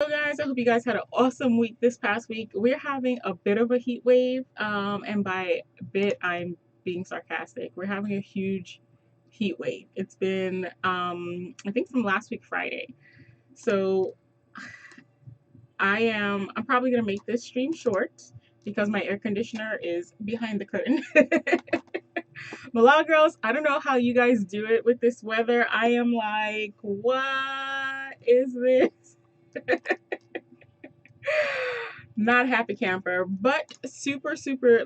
So guys, I hope you guys had an awesome week this past week. We're having a bit of a heat wave, and by bit I'm being sarcastic. We're having a huge heat wave. It's been I think from last week Friday. So I'm probably gonna make this stream short because my air conditioner is behind the curtain. Malala girls, I don't know how you guys do it with this weather. I am like, what is this? Not happy camper, but super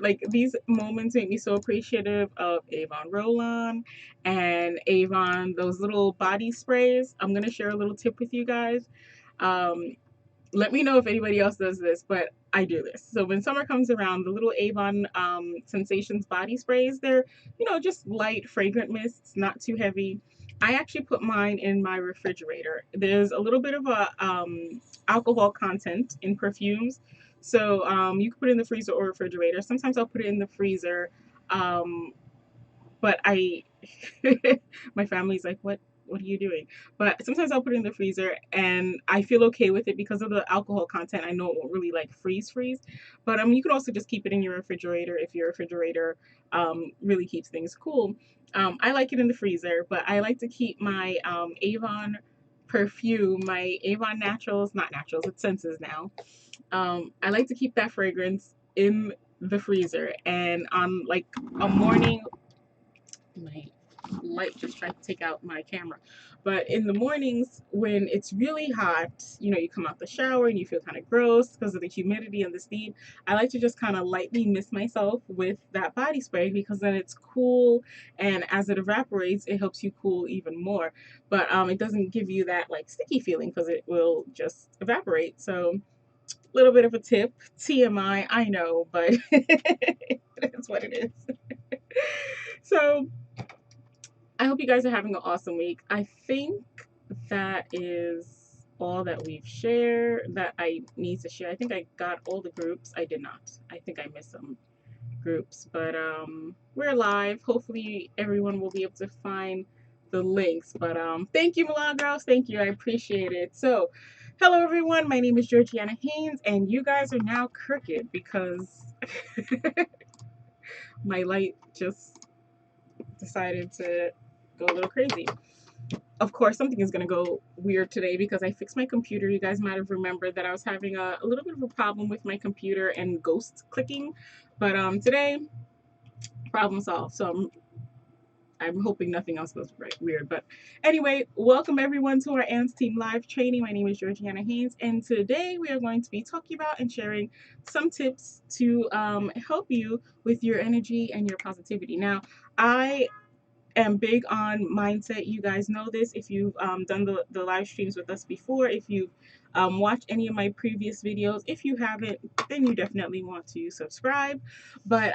like these moments make me so appreciative of Avon roll-on and Avon those little body sprays. I'm gonna share a little tip with you guys. Um, Let me know if anybody else does this, but I do this. So when summer comes around, the little Avon Sensations body sprays, they're, just light fragrant mists, not too heavy. I actually put mine in my refrigerator. There's a little bit of a alcohol content in perfumes. So you can put it in the freezer or refrigerator. Sometimes I'll put it in the freezer. Um, but my family's like, what are you doing? But sometimes I'll put it in the freezer and I feel okay with it because of the alcohol content. I know it won't really like freeze. But you can also just keep it in your refrigerator if your refrigerator really keeps things cool. I like it in the freezer, but I like to keep my Avon perfume, my Avon Naturals, not Naturals, it's Senses now. I like to keep that fragrance in the freezer, and on like a morning, my light just tried to take out my camera. But in the mornings when it's really hot, you come out the shower and you feel kind of gross because of the humidity and the steam. I like to just kind of lightly mist myself with that body spray because then it's cool, and as it evaporates, it helps you cool even more. But it doesn't give you that like sticky feeling because it will just evaporate. So a little bit of a tip, TMI, I know, but it's what it is. So I hope you guys are having an awesome week. I think that is all that we've shared that I need to share. I think I got all the groups. I did not. I think I missed some groups, but we're live. Hopefully everyone will be able to find the links. But thank you, Milan girls. Thank you. I appreciate it. So, hello everyone. My name is Georgiana Haynes, and you guys are now crooked because my light just decided to go a little crazy. Of course, something is going to go weird today because I fixed my computer. You guys might have remembered that I was having a little bit of a problem with my computer and ghost clicking. But today, problem solved. So I'm hoping nothing else goes weird. But anyway, welcome everyone to our ANS Team Live training. My name is Georgiana Haynes, and today we are going to be talking about and sharing some tips to help you with your energy and your positivity. Now, I am big on mindset. You guys know this if you've done the live streams with us before, if you've watched any of my previous videos. If you haven't, then you definitely want to subscribe. But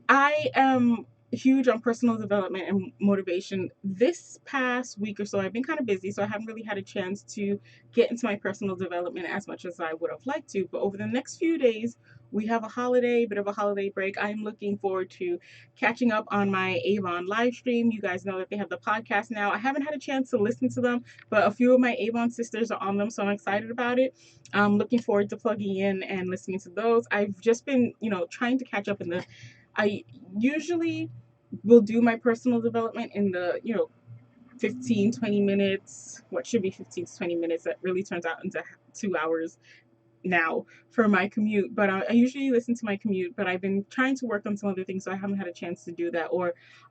I am huge on personal development and motivation. This past week or so, I've been kind of busy, so I haven't really had a chance to get into my personal development as much as I would have liked to. But over the next few days, we have bit of a holiday break. I'm looking forward to catching up on my Avon live stream. You guys know that they have the podcast now. I haven't had a chance to listen to them, but a few of my Avon sisters are on them, so I'm excited about it. I'm looking forward to plugging in and listening to those. I've just been, trying to catch up in the I usually will do my personal development in the, 15, 20 minutes, what should be 15 to 20 minutes. That really turns out into 2 hours now for my commute. But I usually listen to my commute, but I've been trying to work on some other things, so I haven't had a chance to do that.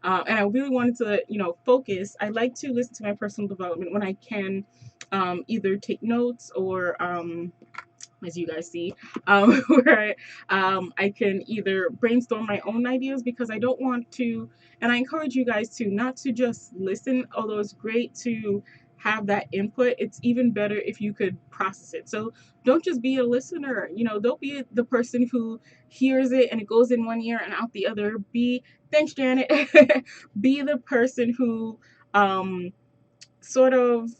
And I really wanted to, focus. I like to listen to my personal development when I can, either take notes or, as you guys see, where I can either brainstorm my own ideas because I don't want to, and I encourage you guys to not to just listen, although it's great to have that input. It's even better if you could process it. So don't just be a listener, don't be the person who hears it and it goes in one ear and out the other. Thanks, Janet. Be the person who sort of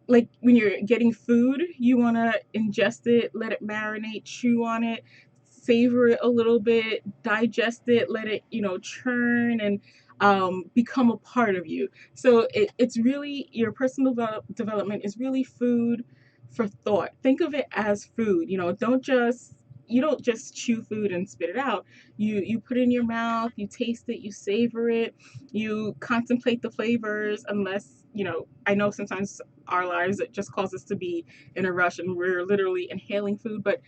like when you're getting food, you want to ingest it, let it marinate, chew on it, savor it a little bit, digest it, let it, churn and become a part of you. So it's really your personal development is really food for thought. Think of it as food. You don't just chew food and spit it out. You put it in your mouth, you taste it, you savor it, you contemplate the flavors. Unless, I know sometimes our lives, it just causes us to be in a rush and we're literally inhaling food, but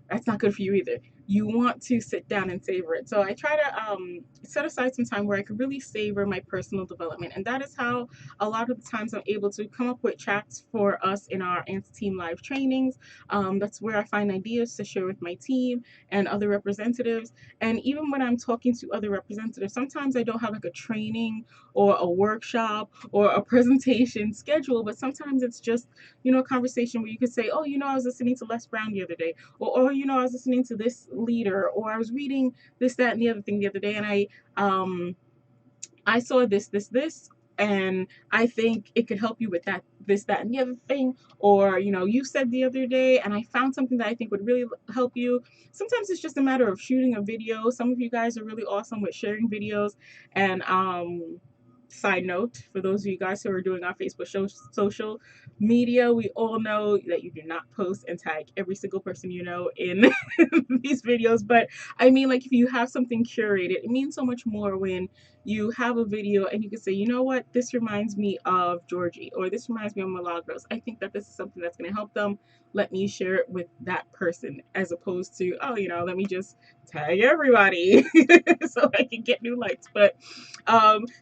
that's not good for you either. You want to sit down and savor it. So I try to set aside some time where I could really savor my personal development. And that is how a lot of the times I'm able to come up with chats for us in our anti-team live trainings. That's where I find ideas to share with my team and other representatives. And even when I'm talking to other representatives, sometimes I don't have like a training or a workshop or a presentation schedule, but sometimes it's just, a conversation where you could say, oh, I was listening to Les Brown the other day, or I was listening to this leader, or I was reading this, that, and the other thing the other day, and I saw this, and I think it could help you with that, this, that, and the other thing. Or, you said the other day, and I found something that I think would really help you. Sometimes it's just a matter of shooting a video. Some of you guys are really awesome with sharing videos. And side note, for those of you guys who are doing our Facebook social media, we all know that you do not post and tag every single person you know in these videos. But I mean, like, if you have something curated, it means so much more when you have a video and you can say, you know what, this reminds me of Georgie, or this reminds me of Milagros. I think that this is something that's going to help them. Let me share it with that person, as opposed to, oh, let me just tag everybody so I can get new likes. But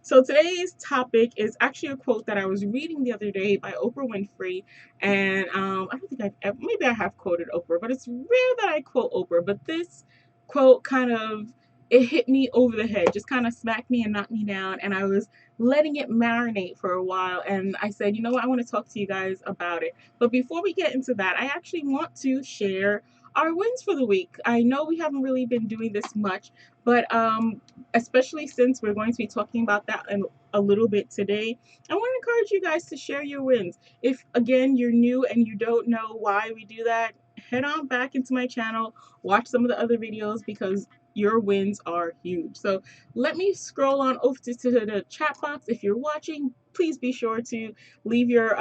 so today's topic is actually a quote that I was reading the other day by Oprah Winfrey. And I don't think maybe I have quoted Oprah, but it's rare that I quote Oprah. But this quote kind of, it hit me over the head, just kind of smacked me and knocked me down. And I was letting it marinate for a while. And I said, you know what, I want to talk to you guys about it. But before we get into that, I actually want to share our wins for the week. I know we haven't really been doing this much, but especially since we're going to be talking about that in a little bit today, I want to encourage you guys to share your wins. If, again, you're new and you don't know why we do that, head on back into my channel, watch some of the other videos, because your wins are huge. So let me scroll on over to the chat box. If you're watching, please be sure to leave your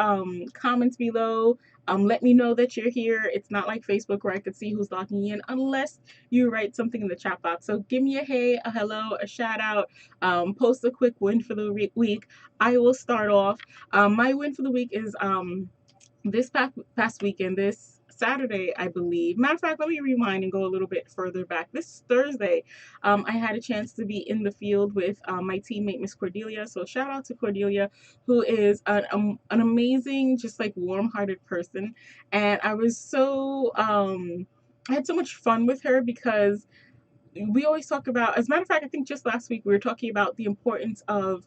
comments below. Let me know that you're here. It's not like Facebook where I could see who's logging in unless you write something in the chat box. So give me a hey, a hello, a shout out, post a quick win for the week. I will start off. My win for the week is this past weekend, this Saturday, I believe. Matter of fact, let me rewind and go a little bit further back. This Thursday, I had a chance to be in the field with my teammate, Miss Cordelia. So shout out to Cordelia, who is an amazing, just like warm-hearted person. And I was so, I had so much fun with her, because we always talk about, as a matter of fact, I think just last week we were talking about the importance of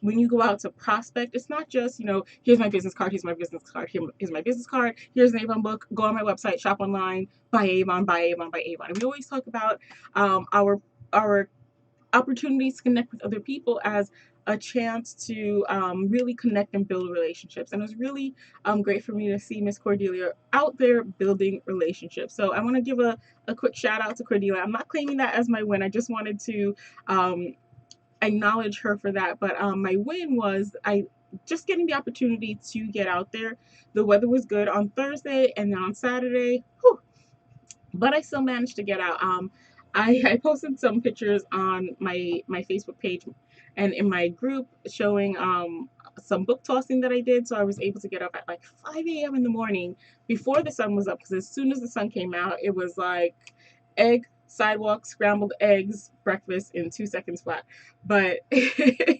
when you go out to prospect. It's not just, here's my business card, here's my business card, here's my business card, here's an Avon book, go on my website, shop online, buy Avon, buy Avon, buy Avon. And we always talk about our opportunities to connect with other people as a chance to really connect and build relationships. And it was really great for me to see Miss Cordelia out there building relationships. So I want to give a quick shout out to Cordelia. I'm not claiming that as my win. I just wanted to acknowledge her for that. But my win was I just getting the opportunity to get out there. The weather was good on Thursday, and then on Saturday, whew, but I still managed to get out. I posted some pictures on my Facebook page and in my group showing some book tossing that I did. So I was able to get up at like 5 a.m. in the morning before the sun was up, because as soon as the sun came out, it was like egg, sidewalk, scrambled eggs, breakfast in 2 seconds flat. But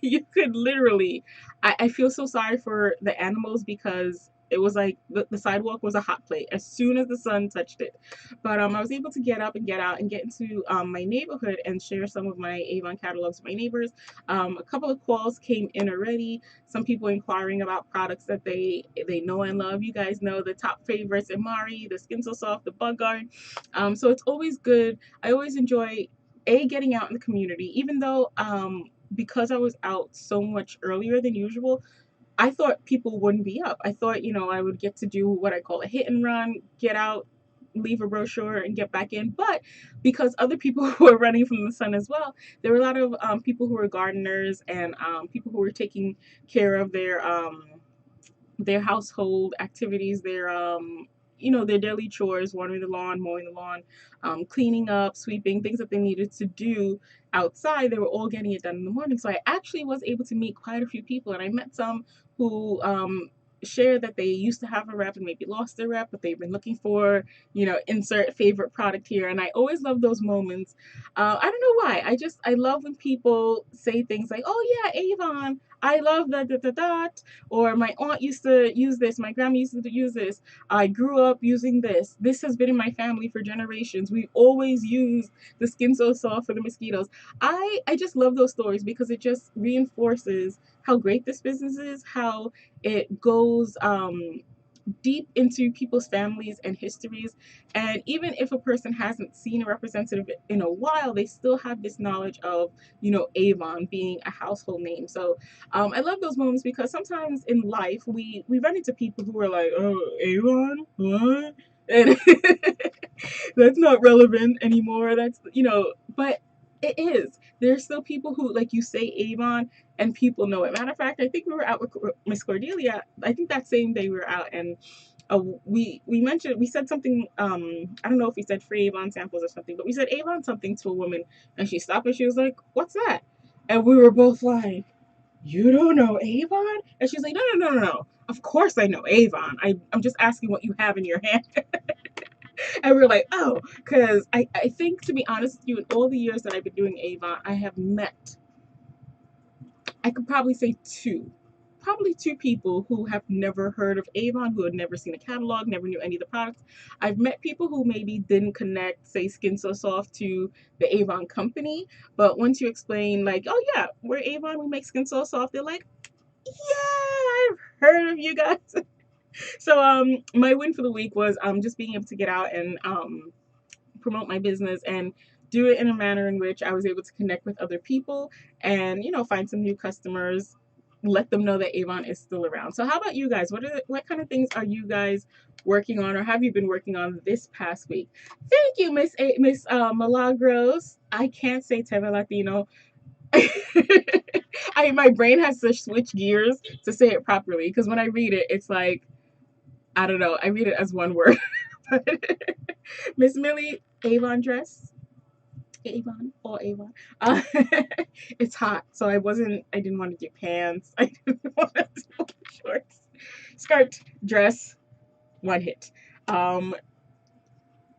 you could literally, I feel so sorry for the animals, because it was like the sidewalk was a hot plate as soon as the sun touched it. But I was able to get up and get out and get into my neighborhood and share some of my Avon catalogs with my neighbors. A couple of calls came in already. Some people inquiring about products that they know and love. You guys know the top favorites: Amari, the Skin So Soft, the Bug Guard. So it's always good. I always enjoy getting out in the community, even though because I was out so much earlier than usual, I thought people wouldn't be up. I thought, I would get to do what I call a hit and run, get out, leave a brochure, and get back in. But because other people were running from the sun as well, there were a lot of people who were gardeners and people who were taking care of their their household activities, their you know, their daily chores, watering the lawn, mowing the lawn, cleaning up, sweeping, things that they needed to do outside. They were all getting it done in the morning. So I actually was able to meet quite a few people, and I met some who shared that they used to have a rep and maybe lost their rep, but they've been looking for, you know, insert favorite product here. And I always love those moments. I don't know why. I love when people say things like, "Oh yeah, Avon. I love that dot dot dot," or "My aunt used to use this. My grandma used to use this. I grew up using this. This has been in my family for generations. We always use the Skin So Soft for the mosquitoes." I just love those stories because it just reinforces how great this business is, how it goes deep into people's families and histories. And even if a person hasn't seen a representative in a while, they still have this knowledge of, you know, Avon being a household name. So I love those moments because sometimes in life we run into people who are like, "Oh, Avon? What?" And that's not relevant anymore. That's, you know, but it is. There's still people who, like you say, Avon, and people know it. Matter of fact, I think we were out with Miss Cordelia. I think that same day we were out, and we said something. I don't know if we said free Avon samples or something, but we said Avon something to a woman, and she stopped and she was like, "What's that?" And we were both like, "You don't know Avon?" And she's like, "No, no, no, no, no. Of course I know Avon. I'm just asking what you have in your hand." And we were like, "Oh," because I think, to be honest with you, in all the years that I've been doing Avon, I have met, I could probably say probably two people who have never heard of Avon, who had never seen a catalog, never knew any of the products. I've met people who maybe didn't connect, say, Skin So Soft to the Avon company, but once you explain, like, "Oh yeah, we're Avon, we make Skin So Soft," they're like, "Yeah, I've heard of you guys." So my win for the week was just being able to get out and promote my business and do it in a manner in which I was able to connect with other people and, you know, find some new customers, let them know that Avon is still around. So how about you guys? What kind of things are you guys working on, or have you been working on this past week? Thank you, Miss Milagros. I can't say Teve Latino. My brain has to switch gears to say it properly because when I read it, it's like, I don't know. I read it as one word. Miss Millie, Avon dress. Avon or Avon. Uh, it's hot, so I didn't want to get pants. I didn't want to do shorts. Skirt, dress, one hit. Um,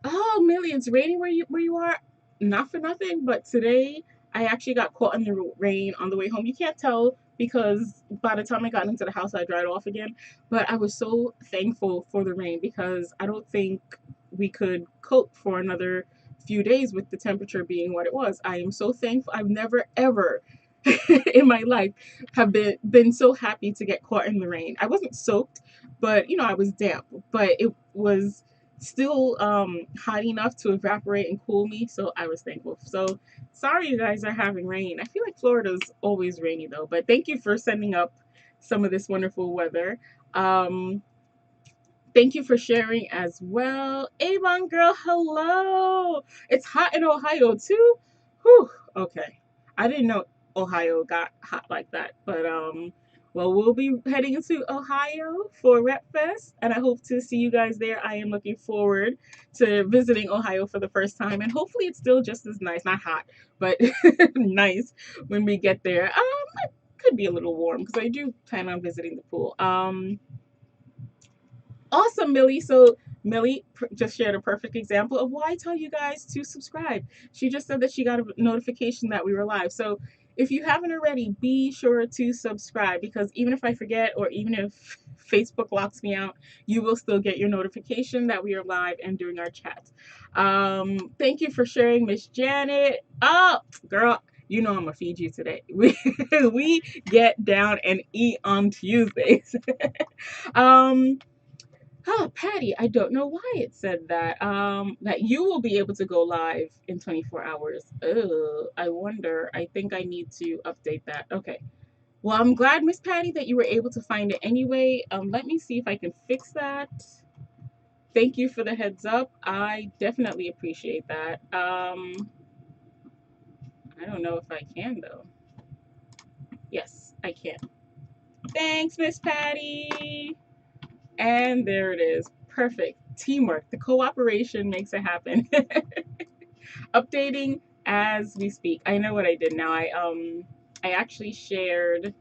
oh, Millie, it's raining where you are. Not for nothing, but today I actually got caught in the rain on the way home. You can't tell because by the time I got into the house, I dried off again. But I was so thankful for the rain because I don't think we could cope for another few days with the temperature being what it was. I am so thankful. I've never ever in my life have been so happy to get caught in the rain. I wasn't soaked, but you know, I was damp, but it was still hot enough to evaporate and cool me, so I was thankful. So sorry you guys are having rain. I feel like Florida's always rainy though, but thank you for sending up some of this wonderful weather. um Thank you for sharing as well. Avon girl, hello. It's hot in Ohio too. Whew. Okay. I didn't know Ohio got hot like that. But well, we'll be heading into Ohio for Rep Fest, and I hope to see you guys there. I am looking forward to visiting Ohio for the first time, and hopefully it's still just as nice, not hot, but nice when we get there. It could be a little warm because I do plan on visiting the pool. Awesome, Millie. So Millie just shared a perfect example of why I tell you guys to subscribe. She just said that she got a notification that we were live. So if you haven't already, be sure to subscribe because even if I forget or even if Facebook locks me out, you will still get your notification that we are live and doing our chat. Thank you for sharing, Miss Janet. Oh, girl, you know I'm gonna feed you today. We get down and eat on Tuesdays. um, Oh, Patty, I don't know why it said that. That you will be able to go live in 24 hours. Oh, I wonder. I think I need to update that. Okay. Well, I'm glad, Miss Patty, that you were able to find it anyway. Let me see if I can fix that. Thank you for the heads up. I definitely appreciate that. I don't know if I can though. Yes, I can. Thanks, Miss Patty. And there it is. Perfect. Teamwork. The cooperation makes it happen. Updating as we speak. I know what I did now. I actually shared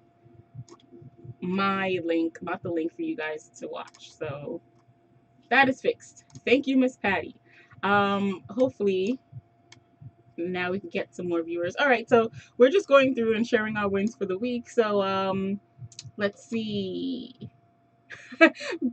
my link, not the link for you guys to watch. So that is fixed. Thank you, Miss Patty. Hopefully now we can get some more viewers. All right, so we're just going through and sharing our wins for the week. So let's see.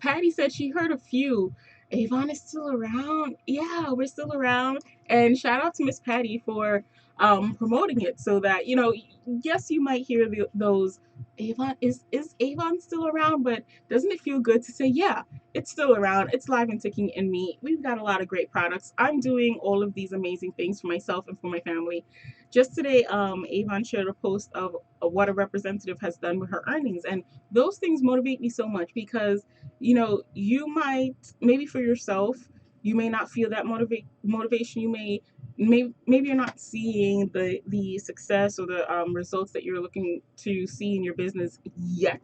Patty said she heard a few. Avon is still around. Yeah, we're still around. And shout out to Miss Patty for promoting it so that, yes, you might hear those Avon is Avon still around, but doesn't it feel good to say, yeah, it's still around. It's live and ticking in me. We've got a lot of great products. I'm doing all of these amazing things for myself and for my family. Just today, Avon shared a post of what a representative has done with her earnings, and those things motivate me so much because you might, maybe for yourself, you may not feel that motivation. Maybe you're not seeing the success or the results that you're looking to see in your business yet.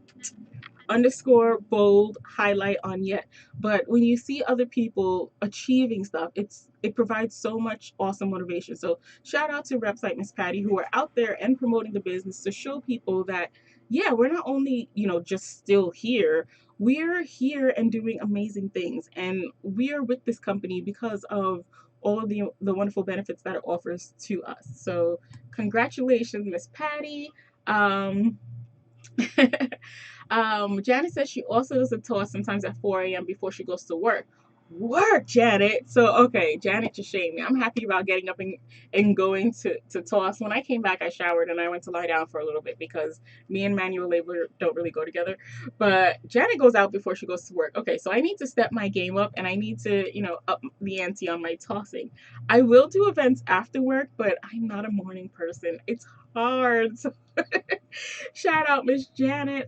Underscore bold highlight on yet. But when you see other people achieving stuff, it provides so much awesome motivation. So shout out to reps like Miss Patty who are out there and promoting the business to show people that, yeah, we're not only just still here, we're here and doing amazing things, and we are with this company because of all of the wonderful benefits that it offers to us. So congratulations, Miss Patty. um Janet says she also does a toss sometimes at 4 a.m. before she goes to work. Work, Janet. So, okay, Janet just shamed me. I'm happy about getting up and going to toss. When I came back, I showered and I went to lie down for a little bit because me and manual labor don't really go together. But Janet goes out before she goes to work. Okay, so I need to step my game up and I need to, up the ante on my tossing. I will do events after work, but I'm not a morning person. It's hard. So shout out Miss Janet.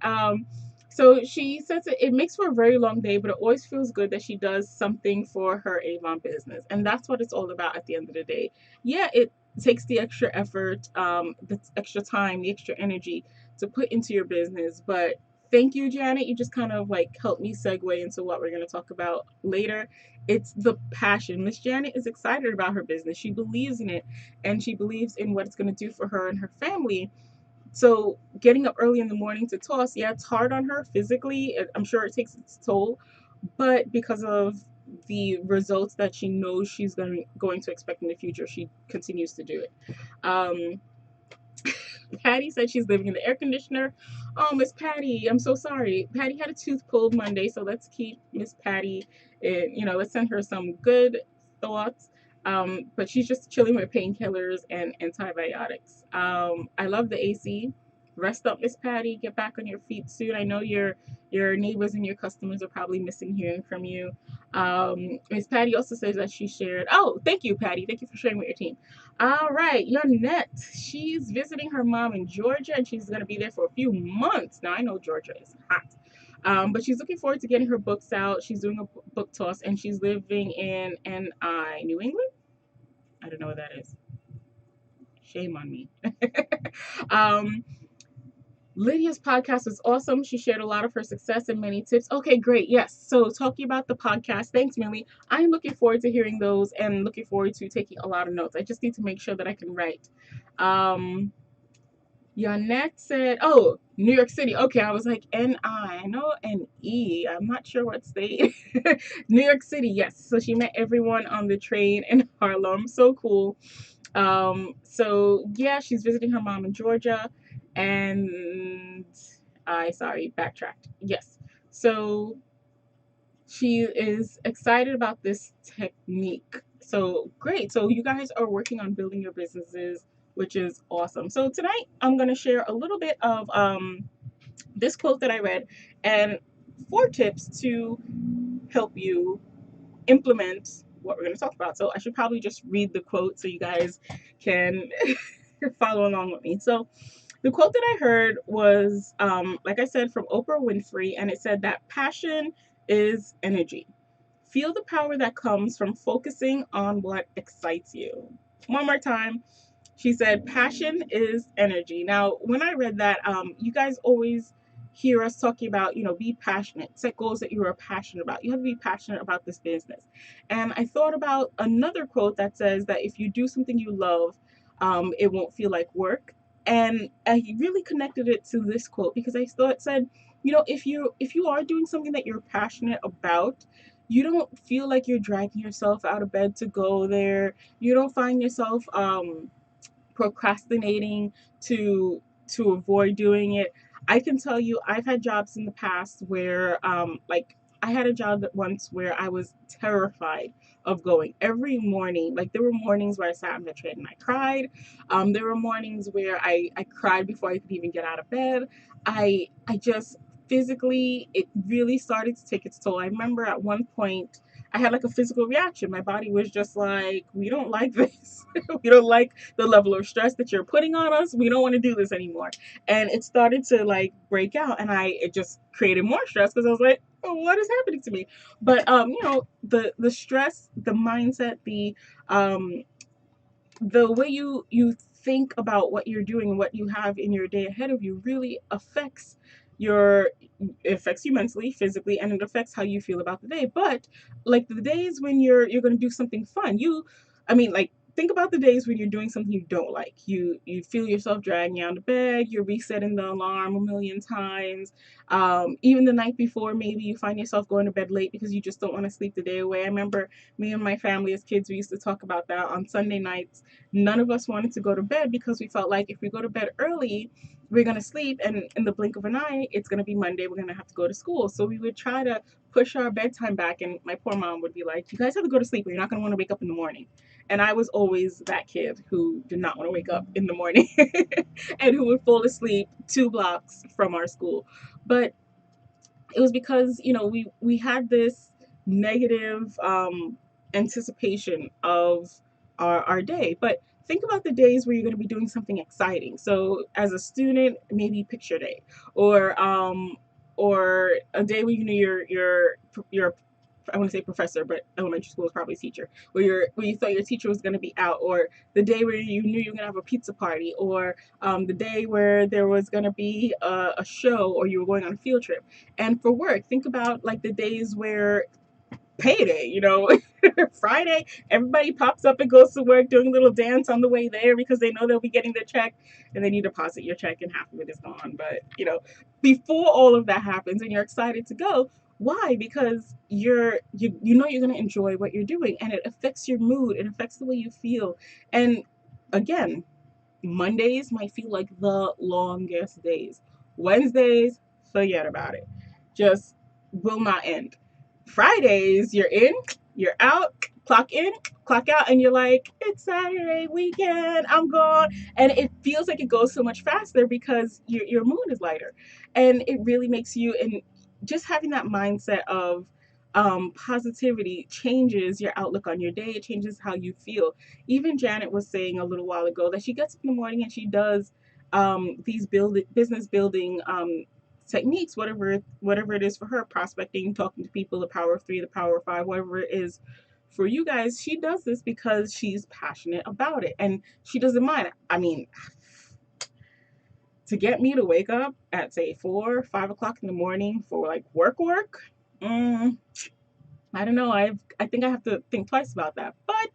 So she says it makes for a very long day, but it always feels good that she does something for her Avon business. And that's what it's all about at the end of the day. Yeah, it takes the extra effort, the extra time, the extra energy to put into your business. But thank you, Janet. You just kind of like helped me segue into what we're going to talk about later. It's the passion. Miss Janet is excited about her business. She believes in it, and she believes in what it's going to do for her and her family. So getting up early in the morning to toss, yeah, it's hard on her physically. I'm sure it takes its toll, but because of the results that she knows she's going to expect in the future, she continues to do it. Um, Patty said she's living in the air conditioner. Oh, Miss Patty, I'm so sorry. Patty had a tooth pulled Monday, so let's keep Miss Patty, let's send her some good thoughts. But she's just chilling with painkillers and antibiotics. I love the AC. Rest up, Miss Patty. Get back on your feet soon. I know your neighbors and your customers are probably missing hearing from you. Miss Patty also says that she shared. Oh, thank you, Patty. Thank you for sharing with your team. All right, Yonette. She's visiting her mom in Georgia, and she's going to be there for a few months. Now, I know Georgia is hot, but she's looking forward to getting her books out. She's doing a book toss, and she's living in New England. I don't know what that is. Shame on me. um, Lydia's podcast was awesome. She shared a lot of her success and many tips. Okay, great. Yes. So talking about the podcast, thanks, Millie. I'm looking forward to hearing those and looking forward to taking a lot of notes. I just need to make sure that I can write. Yannette said, oh, New York City. Okay, I was like, N-I. I know N-E. I'm not sure what state. New York City, yes. So she met everyone on the train in Harlem. So cool. So yeah, she's visiting her mom in Georgia, and backtracked. Yes. So she is excited about this technique. So great. So you guys are working on building your businesses, which is awesome. So tonight I'm going to share a little bit of this quote that I read and 4 tips to help you implement what we're going to talk about. So I should probably just read the quote so you guys can follow along with me. So the quote that I heard was, like I said, from Oprah Winfrey, and it said that passion is energy. Feel the power that comes from focusing on what excites you. One more time. She said, passion is energy. Now, when I read that, you guys always hear us talking about, be passionate, set goals that you are passionate about. You have to be passionate about this business. And I thought about another quote that says that if you do something you love, it won't feel like work. And I really connected it to this quote because I thought it said, if you are doing something that you're passionate about, you don't feel like you're dragging yourself out of bed to go there. You don't find yourself procrastinating to avoid doing it. I can tell you, I've had jobs in the past where, like, I had a job that once where I was terrified of going every morning. Like, there were mornings where I sat on the train and I cried. There were mornings where I cried before I could even get out of bed. I just physically, it really started to take its toll. I remember at one point I had like a physical reaction. My body was just like, we don't like this. We don't like the level of stress that you're putting on us. We don't want to do this anymore. And it started to like break out, and it just created more stress because I was like, oh, what is happening to me? But the stress, the mindset, um the way you think about what you're doing and what you have in your day ahead of you really your it affects you mentally, physically, and it affects how you feel about the day. But like the days when you're going to do something fun, like, think about the days when you're doing something you don't like. You feel yourself dragging out of bed, you're resetting the alarm a million times. Even the night before, maybe you find yourself going to bed late because you just don't want to sleep the day away. I remember me and my family as kids, we used to talk about that on Sunday nights. None of us wanted to go to bed because we felt like if we go to bed early, we're going to sleep, and in the blink of an eye it's going to be Monday, we're going to have to go to school. So we would try to push our bedtime back, and my poor mom would be like, you guys have to go to sleep or you're not going to want to wake up in the morning. And I was always that kid who did not want to wake up in the morning and who would fall asleep 2 blocks from our school. But it was because we had this negative anticipation of our day. But think about the days where you're going to be doing something exciting. So as a student, maybe picture day, or a day where your I want to say professor, but elementary school is probably teacher, where you thought your teacher was going to be out, or the day where you knew you were going to have a pizza party, or the day where there was going to be a show, or you were going on a field trip. And for work, think about like the days where payday, Friday, everybody pops up and goes to work doing a little dance on the way there because they know they'll be getting their check, and then you deposit your check and half of it is gone. But, before all of that happens and you're excited to go, why? Because you're going to enjoy what you're doing, and it affects your mood, it affects the way you feel. And again, Mondays might feel like the longest days. Wednesdays, forget about it. Just will not end. Fridays, you're in, you're out, clock in, clock out, and you're like, it's Saturday weekend, I'm gone. And it feels like it goes so much faster because your mood is lighter. And it really makes you, and just having that mindset of positivity changes your outlook on your day. It changes how you feel. Even Janet was saying a little while ago that she gets up in the morning and she does these business building techniques, whatever it is for her, prospecting, talking to people, the power of 3, the power of 5, whatever it is for you guys. She does this because she's passionate about it and she doesn't mind. I mean, to get me to wake up at say 4, 5 o'clock in the morning for like work, I don't know. I think I have to think twice about that. But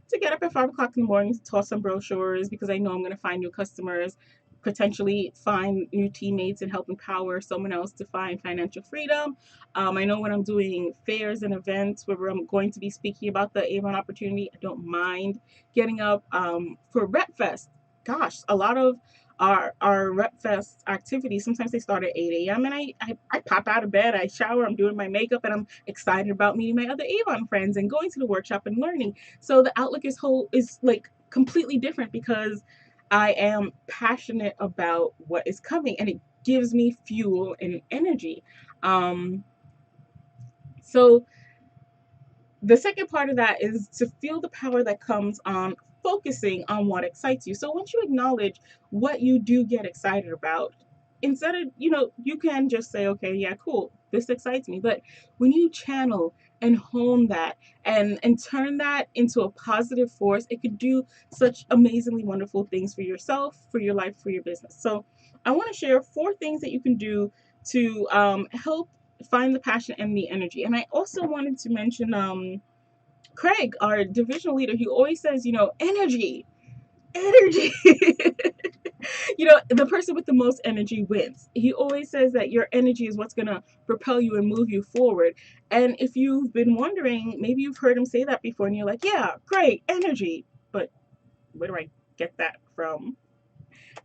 to get up at 5 o'clock in the morning to toss some brochures because I know I'm going to find new customers, potentially find new teammates, and help empower someone else to find financial freedom. I know when I'm doing fairs and events where I'm going to be speaking about the Avon opportunity, I don't mind getting up for Rep Fest. Gosh, a lot of our Rep Fest activities, sometimes they start at 8 a.m. and I pop out of bed, I shower, I'm doing my makeup, and I'm excited about meeting my other Avon friends and going to the workshop and learning. So the outlook is like completely different because I am passionate about what is coming, and it gives me fuel and energy. So the second part of that is to feel the power that comes on focusing on what excites you. So once you acknowledge what you do get excited about, instead of, you can just say, okay, yeah, cool, this excites me. But when you channel and hone that and turn that into a positive force, it could do such amazingly wonderful things for yourself, for your life, for your business. So I want to share 4 things that you can do to help find the passion and the energy. And I also wanted to mention Craig, our divisional leader. He always says, energy, energy. The person with the most energy wins. He always says that your energy is what's going to propel you and move you forward. And if you've been wondering, maybe you've heard him say that before and you're like, yeah, great, energy. But where do I get that from?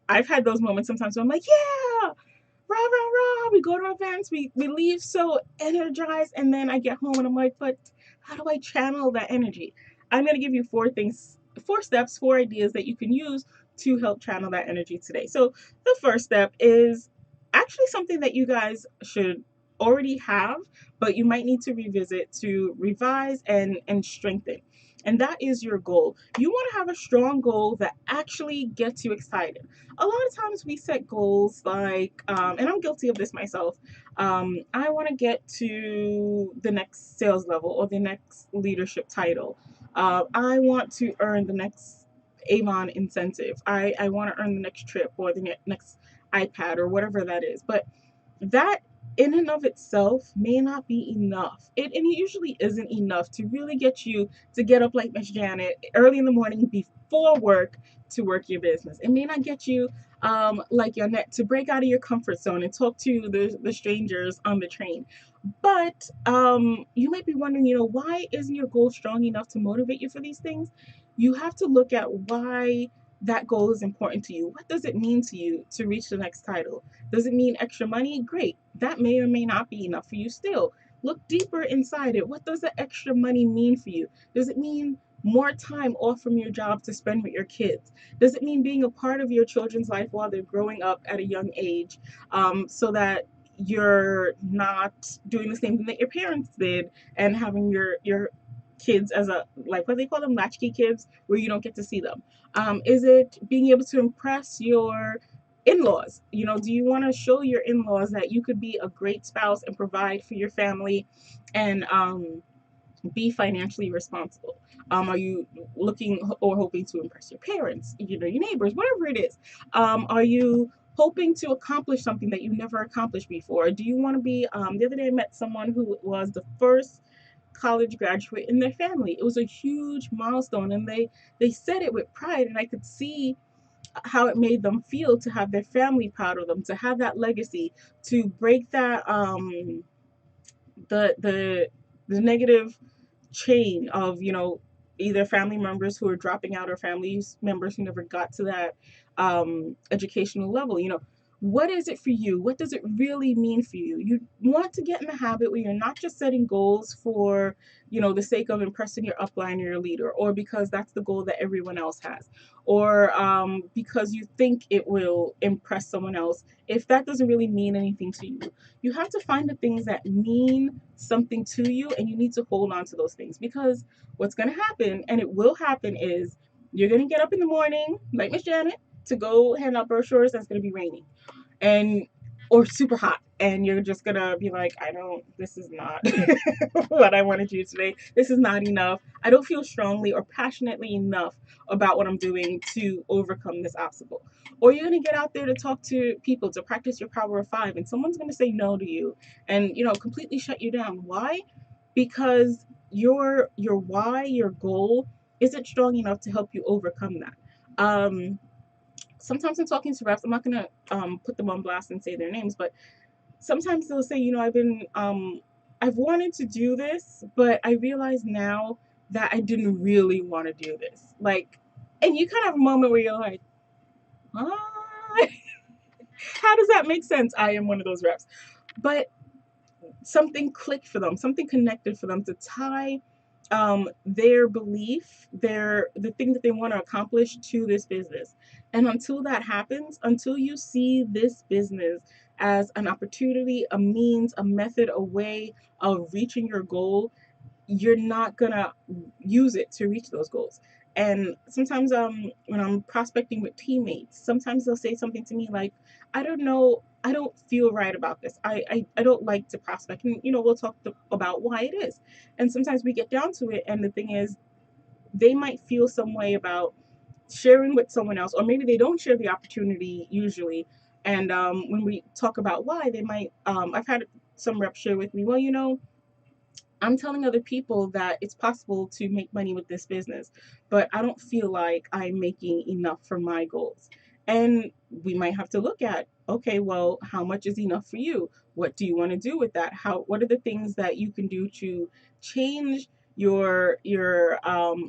I've had those moments sometimes where I'm like, yeah, rah, rah, rah. We go to events, we leave so energized, and then I get home and I'm like, but how do I channel that energy? I'm going to give you 4 steps, 4 ideas that you can use to help channel that energy today. So the first step is actually something that you guys should already have, but you might need to revisit to revise and strengthen. And that is your goal. You want to have a strong goal that actually gets you excited. A lot of times we set goals like, and I'm guilty of this myself. I want to get to the next sales level or the next leadership title. I want to earn the next Avon incentive. I want to earn the next trip or the next iPad or whatever that is. But that in and of itself may not be enough. And it usually isn't enough to really get you to get up like Miss Janet early in the morning before work to work your business. It may not get you like your net to break out of your comfort zone and talk to the strangers on the train. But you might be wondering, why isn't your goal strong enough to motivate you for these things? You have to look at why that goal is important to you. What does it mean to you to reach the next title? Does it mean extra money? Great. That may or may not be enough for you still. Look deeper inside it. What does the extra money mean for you? Does it mean more time off from your job to spend with your kids? Does it mean being a part of your children's life while they're growing up at a young age, so that you're not doing the same thing that your parents did and having your kids as a, like, what they call them, latchkey kids, where you don't get to see them? Is it being able to impress your in-laws? Do you want to show your in-laws that you could be a great spouse and provide for your family and be financially responsible? Are you looking or hoping to impress your parents, your neighbors, whatever it is? Are you hoping to accomplish something that you've never accomplished before? Do you want to be, the other day I met someone who was the first college graduate in their family. It was a huge milestone, and they said it with pride, and I could see how it made them feel to have their family proud of them, to have that legacy, to break that the negative chain of either family members who are dropping out or family members who never got to that educational level. What is it for you? What does it really mean for you? You want to get in the habit where you're not just setting goals for the sake of impressing your upline or your leader, or because that's the goal that everyone else has, or because you think it will impress someone else. If that doesn't really mean anything to you, you have to find the things that mean something to you, and you need to hold on to those things, because what's going to happen, and it will happen, is you're going to get up in the morning like Miss Janet to go hand out brochures that's going to be raining and or super hot, and you're just gonna be like, this is not what I want to do today. This is not enough. I don't feel strongly or passionately enough about what I'm doing to overcome this obstacle. Or you're gonna get out there to talk to people, to practice your power of 5, and someone's gonna say no to you and completely shut you down. Why? Because your why, your goal, isn't strong enough to help you overcome that. Sometimes I'm talking to reps, I'm not gonna put them on blast and say their names, but sometimes they'll say, I've wanted to do this, but I realize now that I didn't really want to do this. Like, and you kind of have a moment where you're like, ah, how does that make sense? I am one of those reps. But something clicked for them, something connected for them to tie their belief, the thing that they want to accomplish to this business. And until that happens, until you see this business as an opportunity, a means, a method, a way of reaching your goal, you're not gonna use it to reach those goals. And sometimes when I'm prospecting with teammates, sometimes they'll say something to me like, I don't know, I don't feel right about this. I don't like to prospect. And we'll talk about why it is. And sometimes we get down to it, and the thing is, they might feel some way about sharing with someone else, or maybe they don't share the opportunity usually, And when we talk about why, they might, I've had some reps share with me, well, I'm telling other people that it's possible to make money with this business, but I don't feel like I'm making enough for my goals. And we might have to look at, okay, well, how much is enough for you? What do you want to do with that? What are the things that you can do to change your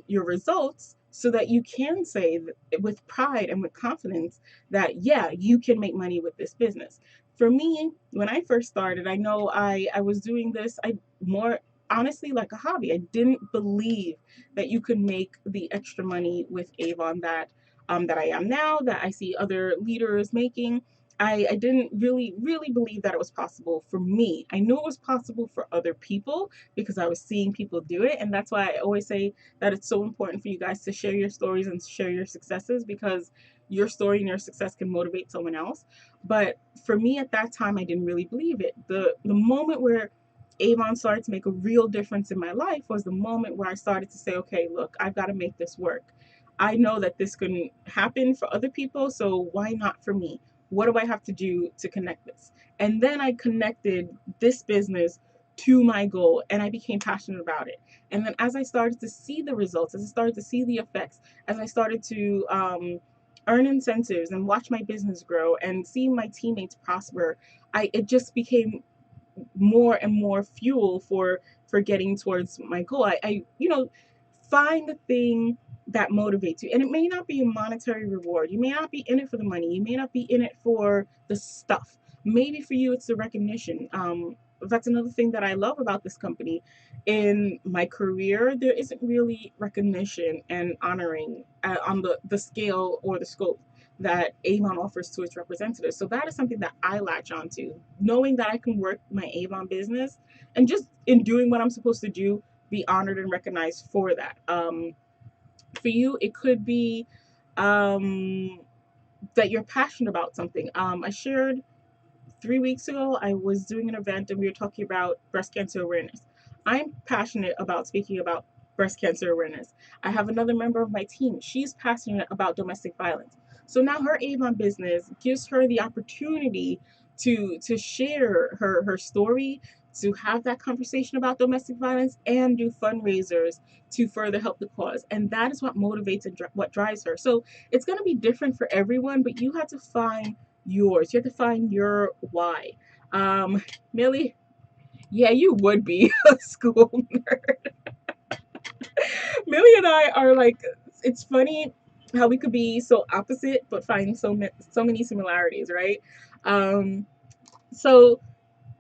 results so that you can say with pride and with confidence that yeah, you can make money with this business. For me, when I first started, I know I was doing this I more honestly like a hobby. I didn't believe that you could make the extra money with Avon that I am now, that I see other leaders making. I didn't really believe that it was possible for me. I knew it was possible for other people because I was seeing people do it. And that's why I always say that it's so important for you guys to share your stories and share your successes, because your story and your success can motivate someone else. But for me at that time, I didn't really believe it. The moment where Avon started to make a real difference in my life was the moment where I started to say, okay, look, I've got to make this work. I know that this can happen for other people, so why not for me? What do I have to do to connect this? And then I connected this business to my goal and I became passionate about it. And then as I started to see the results, as I started to see the effects, as I started to earn incentives and watch my business grow and see my teammates prosper, it just became more and more fuel for getting towards my goal. I find the thing that motivates you, and it may not be a monetary reward. You may not be in it for the money. You may not be in it for the stuff. Maybe for you it's the recognition. That's another thing that I love about this company. In my career, there isn't really recognition and honoring on the scale or the scope that Avon offers to its representatives. So that is something that I latch onto, knowing that I can work my Avon business and just in doing what I'm supposed to do, be honored and recognized for that. For you, it could be um, that you're passionate about something. I shared 3 weeks ago, I was doing an event and we were talking about breast cancer awareness. I'm passionate about speaking about breast cancer awareness. I have another member of my team. She's passionate about domestic violence. So now her Avon business gives her the opportunity to share her story, to have that conversation about domestic violence and do fundraisers to further help the cause. And that is what motivates and what drives her. So it's going to be different for everyone, but you have to find yours. You have to find your why. Millie, yeah, you would be a school nerd. Millie and I are like, it's funny how we could be so opposite but find so many similarities, right? Um, so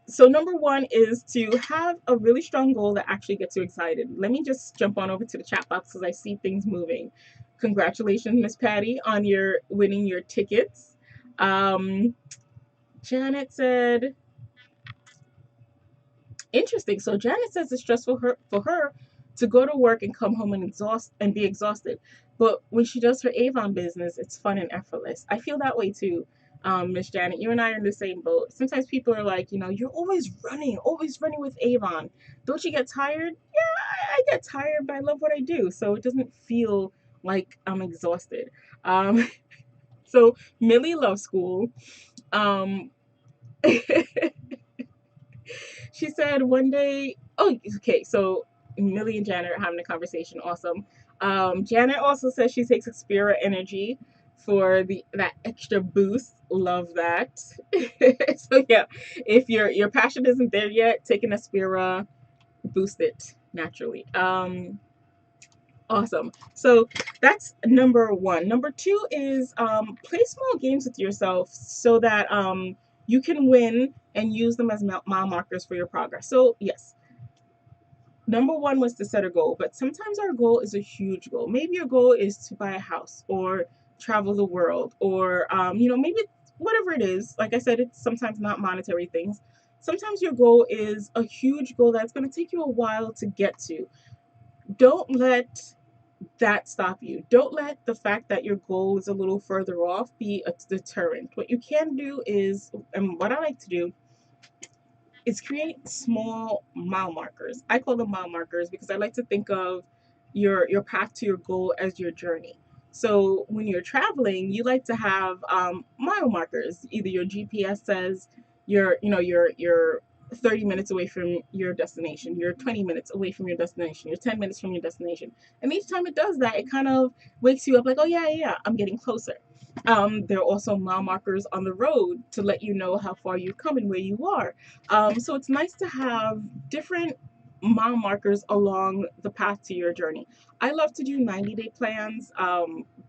so number one is to have a really strong goal that actually gets you excited. Let me just jump on over to the chat box because I see things moving. Congratulations, Miss Patty, on your winning your tickets. Um, Janet said, interesting. So Janet says it's stressful for her to go to work and come home and be exhausted. But when she does her Avon business, it's fun and effortless. I feel that way too. Miss Janet, you and I are in the same boat. Sometimes people are like, you're always running with Avon. Don't you get tired? Yeah, I get tired, but I love what I do. So it doesn't feel like I'm exhausted. Um, so Millie loves school. Um, She said one day, oh, okay, so Millie and Janet are having a conversation. Awesome. Janet also says she takes Xpira Energy for that extra boost. Love that. So yeah, if your passion isn't there yet, take an Xpira, boost it naturally. Awesome. So that's number one. Number two is play small games with yourself so that you can win and use them as mile markers for your progress. So, yes, number one was to set a goal, but sometimes our goal is a huge goal. Maybe your goal is to buy a house or travel the world or, maybe whatever it is. Like I said, it's sometimes not monetary things. Sometimes your goal is a huge goal that's going to take you a while to get to. Don't let that stop you. Don't let the fact that your goal is a little further off be a deterrent. What you can do is, and what I like to do, is create small mile markers. I call them mile markers because I like to think of your path to your goal as your journey. So when you're traveling, you like to have mile markers. Either your GPS says you're 30 minutes away from your destination, you're 20 minutes away from your destination, you're 10 minutes from your destination. And each time it does that, it kind of wakes you up like, oh yeah, yeah, yeah, I'm getting closer. There are also mile markers on the road to let you know how far you've come and where you are. So it's nice to have different mile markers along the path to your journey. I love to do 90-day plans.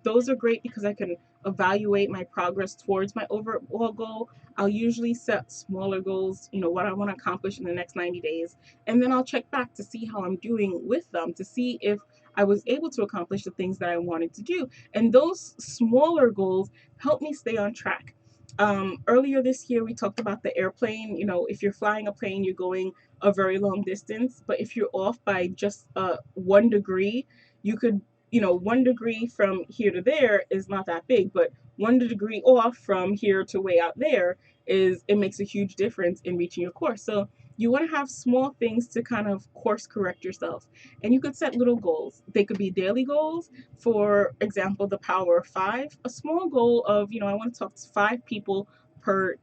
Those are great because I can evaluate my progress towards my overall goal. I'll usually set smaller goals, what I want to accomplish in the next 90 days, and then I'll check back to see how I'm doing with them to see if I was able to accomplish the things that I wanted to do. And those smaller goals help me stay on track. Earlier this year, we talked about the airplane. If you're flying a plane, you're going a very long distance, but if you're off by just 1 degree, you could, 1 degree from here to there is not that big, but 1 degree off from here to way out there it makes a huge difference in reaching your course. So you want to have small things to kind of course correct yourself. And you could set little goals. They could be daily goals. For example, the power of five, a small goal of, I want to talk to 5 people per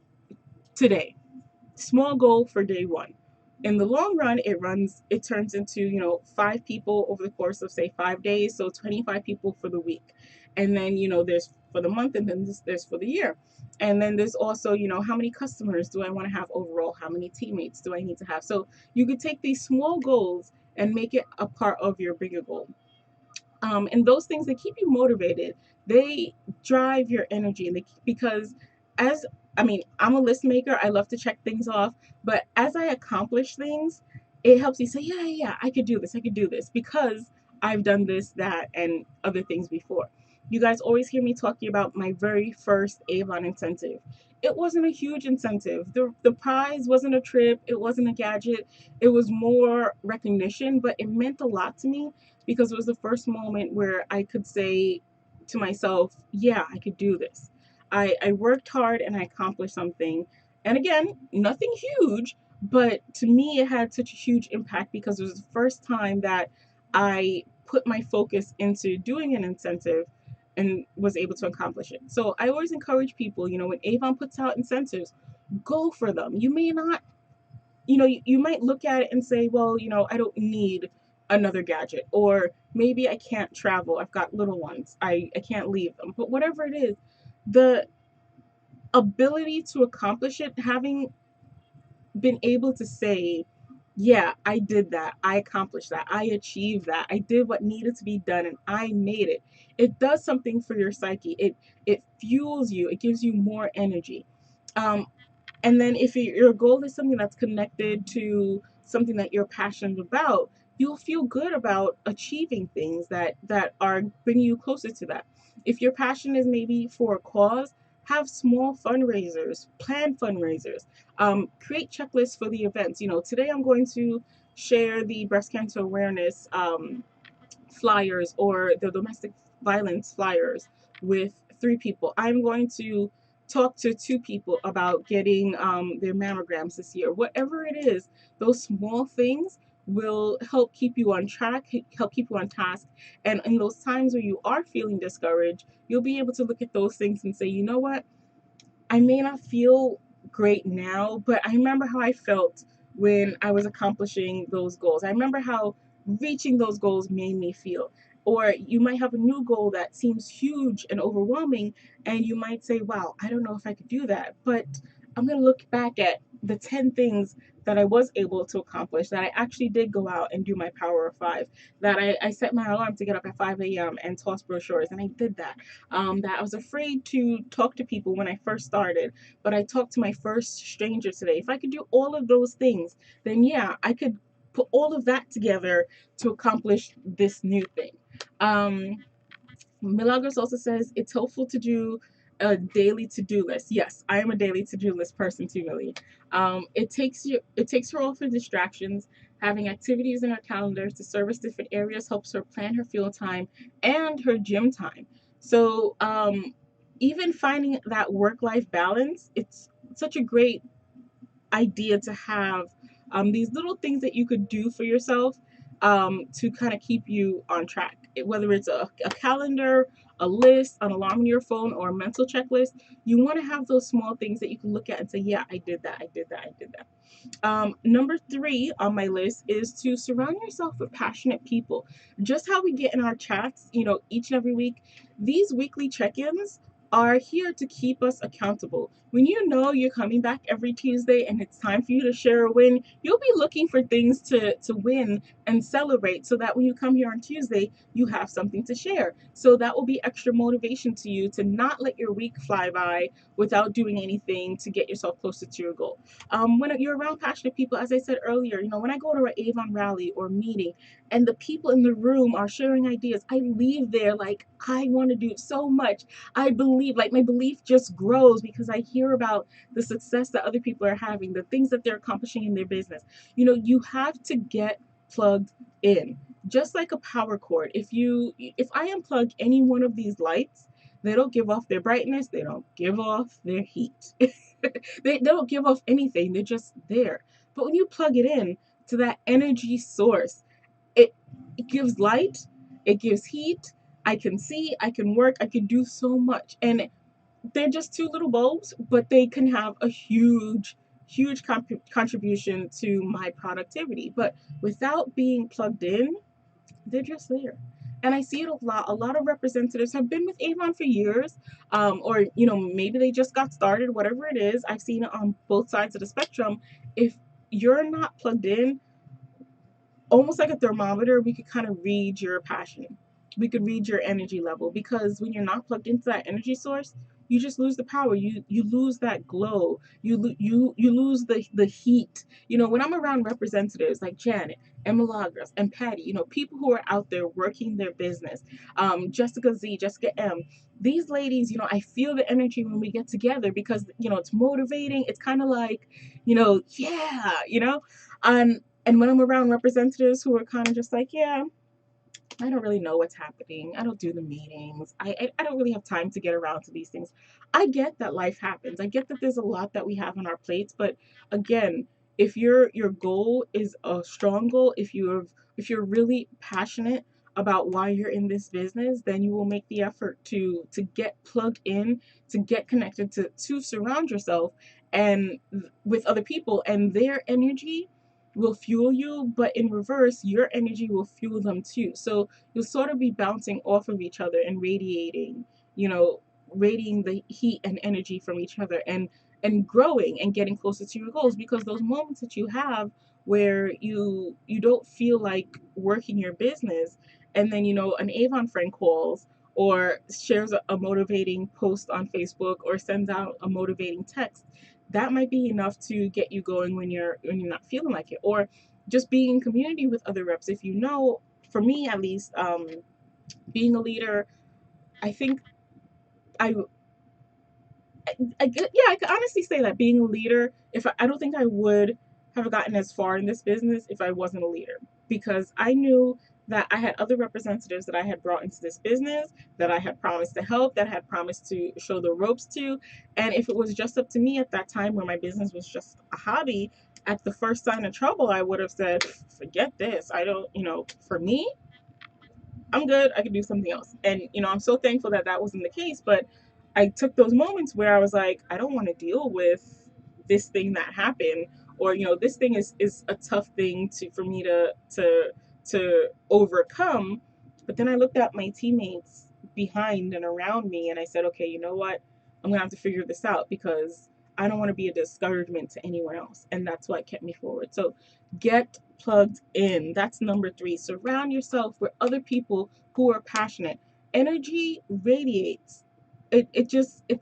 today. Small goal for day one. In the long run, it turns into, 5 people over the course of say 5 days, so 25 people for the week. And then, there's for the month, and then there's for the year. And then there's also, how many customers do I want to have overall? How many teammates do I need to have? So you could take these small goals and make it a part of your bigger goal. And those things that keep you motivated, they drive your energy, and because as I'm a list maker, I love to check things off, but as I accomplish things, it helps you say, yeah, yeah, yeah, I could do this because I've done this, that, and other things before. You guys always hear me talking about my very first Avon incentive. It wasn't a huge incentive. The prize wasn't a trip, it wasn't a gadget, it was more recognition, but it meant a lot to me because it was the first moment where I could say to myself, yeah, I could do this. I worked hard and I accomplished something. And again, nothing huge, but to me, it had such a huge impact because it was the first time that I put my focus into doing an incentive and was able to accomplish it. So I always encourage people, when Avon puts out incentives, go for them. You may not, you might look at it and say, well, I don't need another gadget, or maybe I can't travel. I've got little ones. I can't leave them. But whatever it is, the ability to accomplish it, having been able to say, yeah, I did that. I accomplished that. I achieved that. I did what needed to be done and I made it. It does something for your psyche. It fuels you. It gives you more energy. Um, and then if your goal is something that's connected to something that you're passionate about, you'll feel good about achieving things that are bringing you closer to that. If your passion is maybe for a cause, have small fundraisers, plan fundraisers, create checklists for the events. Today I'm going to share the breast cancer awareness flyers, or the domestic violence flyers, with 3 people. I'm going to talk to 2 people about getting their mammograms this year. Whatever it is, those small things will help keep you on track, help keep you on task. And in those times where you are feeling discouraged, you'll be able to look at those things and say, you know what? I may not feel great now, but I remember how I felt when I was accomplishing those goals. I remember how reaching those goals made me feel. Or you might have a new goal that seems huge and overwhelming, and you might say, wow, I don't know if I could do that. But I'm going to look back at the 10 things that I was able to accomplish, that I actually did go out and do my power of five, that I set my alarm to get up at 5 a.m. and toss brochures, and I did that. That I was afraid to talk to people when I first started, but I talked to my first stranger today. If I could do all of those things, then yeah, I could put all of that together to accomplish this new thing. Um, Milagros also says it's helpful to do a daily to-do list. Yes, I am a daily to-do list person too, Millie. It takes her off her distractions. Having activities in her calendar to service different areas helps her plan her field time and her gym time. So even finding that work-life balance, it's such a great idea to have these little things that you could do for yourself. to kind of keep you on track. Whether it's a calendar, a list, an alarm on your phone, or a mental checklist, you want to have those small things that you can look at and say, yeah, I did that, I did that, I did that. Number three on my list is to surround yourself with passionate people. Just how we get in our chats, each and every week, these weekly check ins are here to keep us accountable. When you know you're coming back every Tuesday and it's time for you to share a win, you'll be looking for things to win and celebrate so that when you come here on Tuesday, you have something to share. So that will be extra motivation to you to not let your week fly by without doing anything to get yourself closer to your goal. When you're around passionate people, as I said earlier, when I go to an Avon rally or meeting and the people in the room are sharing ideas, I leave there like, I want to do so much. I believe, like, my belief just grows because I hear about the success that other people are having, the things that they're accomplishing in their business. You have to get plugged in. Just like a power cord. If I unplug any one of these lights, they don't give off their brightness, they don't give off their heat. They don't give off anything, they're just there. But when you plug it in to that energy source, it gives light, it gives heat. I can see, I can work, I can do so much. And they're just two little bulbs, but they can have a huge contribution to my productivity. But without being plugged in, they're just there. And I see it a lot. A lot of representatives have been with Avon for years, or maybe they just got started. Whatever it is, I've seen it on both sides of the spectrum. If you're not plugged in, almost like a thermometer, we could kind of read your passion. We could read your energy level, because when you're not plugged into that energy source, you just lose the power. You lose that glow. You lose the heat. When I'm around representatives like Janet and Milagros and Patty, people who are out there working their business, Jessica Z, Jessica M. These ladies, I feel the energy when we get together because it's motivating. It's kind of like, yeah, and when I'm around representatives who are kind of just like, yeah, I don't really know what's happening. I don't do the meetings. I don't really have time to get around to these things. I get that life happens. I get that there's a lot that we have on our plates. But again, if your goal is a strong goal, if you're really passionate about why you're in this business, then you will make the effort to get plugged in, to get connected, to surround yourself and with other people, and their energy will fuel you, but in reverse, your energy will fuel them too. So you'll sort of be bouncing off of each other and you know, radiating the heat and energy from each other, and growing and getting closer to your goals, because those moments that you have where you don't feel like working your business, and then an Avon friend calls or shares a motivating post on Facebook or sends out a motivating text, that might be enough to get you going when you're not feeling like it. Or just being in community with other reps. If for me at least, being a leader, I think I yeah, I could honestly say that being a leader, if I don't think I would have gotten as far in this business if I wasn't a leader, because I knew that I had other representatives that I had brought into this business, that I had promised to help, that I had promised to show the ropes to. And if it was just up to me at that time where my business was just a hobby, at the first sign of trouble, I would have said, forget this. I don't, for me, I'm good. I can do something else. And, I'm so thankful that that wasn't the case. But I took those moments where I was like, I don't want to deal with this thing that happened, or, this thing is a tough thing for me to overcome. But then I looked at my teammates behind and around me, and I said, okay, you know what? I'm going to have to figure this out, because I don't want to be a discouragement to anyone else. And that's what kept me forward. So get plugged in. That's number three. Surround yourself with other people who are passionate. Energy radiates. It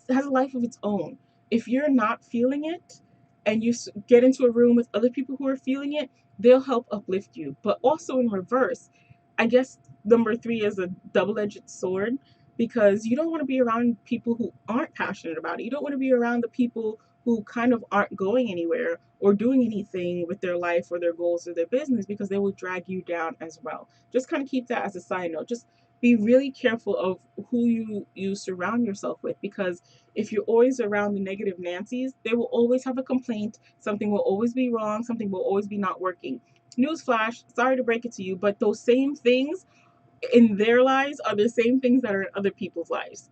has a life of its own. If you're not feeling it and you get into a room with other people who are feeling it, they'll help uplift you. But also in reverse, I guess number three is a double-edged sword, because you don't want to be around people who aren't passionate about it. You don't want to be around the people who kind of aren't going anywhere or doing anything with their life or their goals or their business, because they will drag you down as well. Just kind of keep that as a side note. Just be really careful of who you surround yourself with, because if you're always around the negative Nancy's, they will always have a complaint. Something will always be wrong. Something will always be not working. newsflash, sorry to break it to you, but those same things in their lives are the same things that are in other people's lives.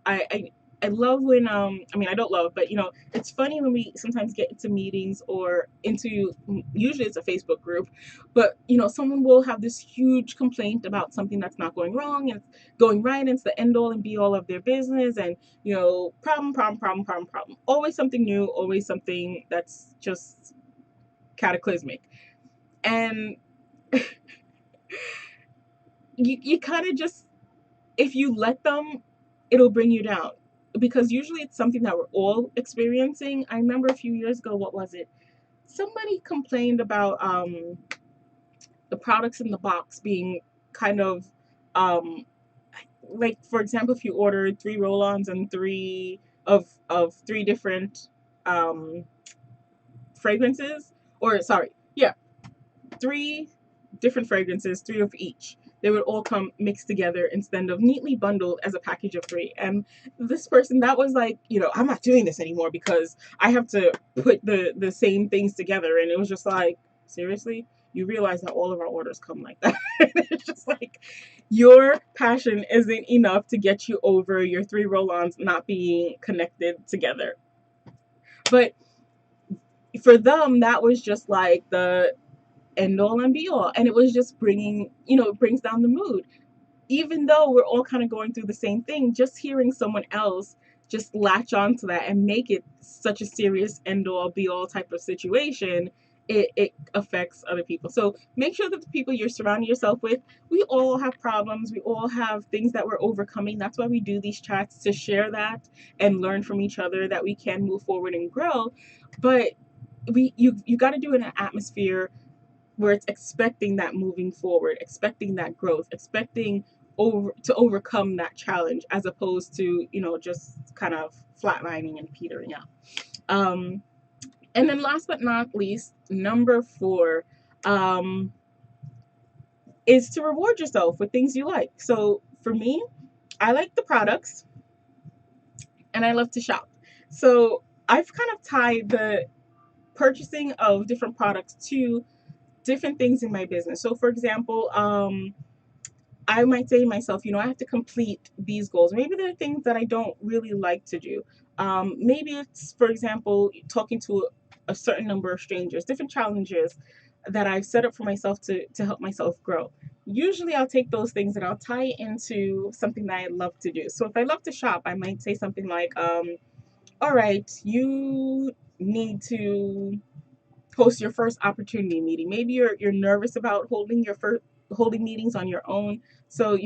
I love when I mean I don't love, but it's funny when we sometimes get into meetings or into, usually it's a Facebook group, but someone will have this huge complaint about something that's not going wrong and it's going right, and it's the end all and be all of their business, and problem, always something new, always something that's just cataclysmic. And you kind of just, if you let them, it'll bring you down, because usually it's something that we're all experiencing. I remember a few years ago, what was it? Somebody complained about the products in the box being kind of um, like, for example, if you ordered 3 roll-ons and three different um, fragrances, or sorry, yeah, 3 different fragrances, 3 of each. They would all come mixed together instead of neatly bundled as a package of 3. And this person that was like, I'm not doing this anymore because I have to put the same things together. And it was just like, seriously? You realize that all of our orders come like that. It's just like, your passion isn't enough to get you over your 3 roll-ons not being connected together. But for them, that was just like the end all and be all, and it was just bringing, it brings down the mood. Even though we're all kind of going through the same thing, just hearing someone else just latch on to that and make it such a serious end all be all type of situation, it affects other people. So make sure that the people you're surrounding yourself with, we all have problems, we all have things that we're overcoming. That's why we do these chats, to share that and learn from each other, that we can move forward and grow. But you got to do it in an atmosphere where it's expecting that moving forward, expecting that growth, expecting to overcome that challenge, as opposed to just kind of flatlining and petering out. Um, and then last but not least, number 4 um, is to reward yourself with things you like. So for me, I like the products and I love to shop. So I've kind of tied the purchasing of different products to different things in my business. So for example, I might say to myself, I have to complete these goals. Maybe there are things that I don't really like to do. Maybe it's, for example, talking to a certain number of strangers, different challenges that I've set up for myself to help myself grow. Usually I'll take those things and I'll tie into something that I love to do. So if I love to shop, I might say something like, all right, you need to host your first opportunity meeting. Maybe you're nervous about holding meetings on your own. So,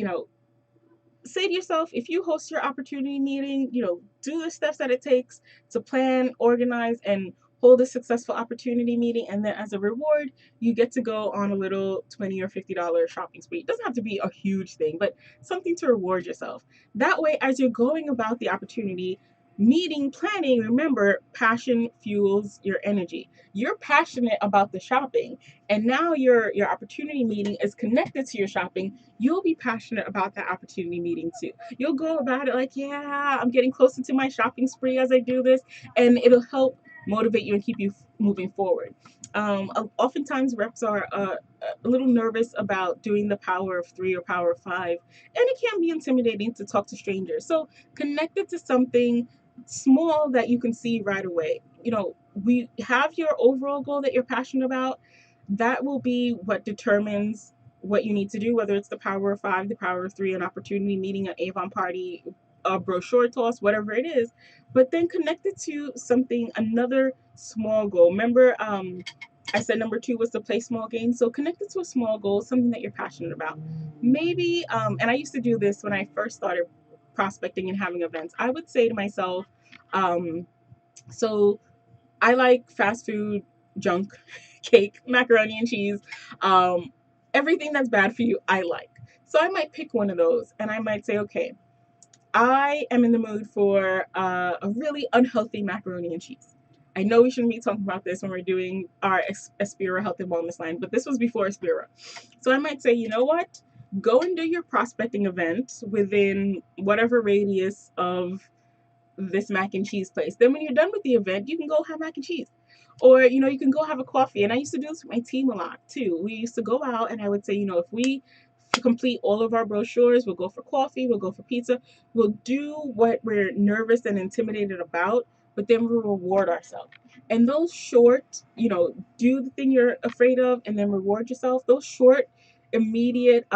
say to yourself, if you host your opportunity meeting, do the steps that it takes to plan, organize, and hold a successful opportunity meeting. And then as a reward, you get to go on a little $20 or $50 shopping spree. It doesn't have to be a huge thing, but something to reward yourself. That way, as you're going about the opportunity meeting planning, remember, passion fuels your energy. You're passionate about the shopping, and now your opportunity meeting is connected to your shopping. You'll be passionate about that opportunity meeting too. You'll go about it like, yeah, I'm getting closer to my shopping spree as I do this, and it'll help motivate you and keep you moving forward. Oftentimes, reps are a little nervous about doing the power of 3 or power of 5, and it can be intimidating to talk to strangers. So connect it to something small that you can see right away. We have your overall goal that you're passionate about. That will be what determines what you need to do, whether it's the power of 5, the power of 3, an opportunity meeting, an Avon party, a brochure toss, whatever it is. But then connect it to something, another small goal. Remember, I said number 2 was to play small games. So connect it to a small goal, something that you're passionate about. Maybe, and I used to do this when I first started prospecting and having events. I would say to myself, so I like fast food, junk, cake, macaroni and cheese, um, everything that's bad for you, I like. So I might pick one of those and I might say, okay, I am in the mood for a really unhealthy macaroni and cheese. I know we shouldn't be talking about this when we're doing our Aspira Health and Wellness line, but this was before Aspira. So I might say, you know what? Go and do your prospecting event within whatever radius of this mac and cheese place. Then when you're done with the event, you can go have mac and cheese. Or, you can go have a coffee. And I used to do this with my team a lot too. We used to go out and I would say, if we complete all of our brochures, we'll go for coffee, we'll go for pizza, we'll do what we're nervous and intimidated about, but then we'll reward ourselves. And those short, do the thing you're afraid of and then reward yourself, those short, immediate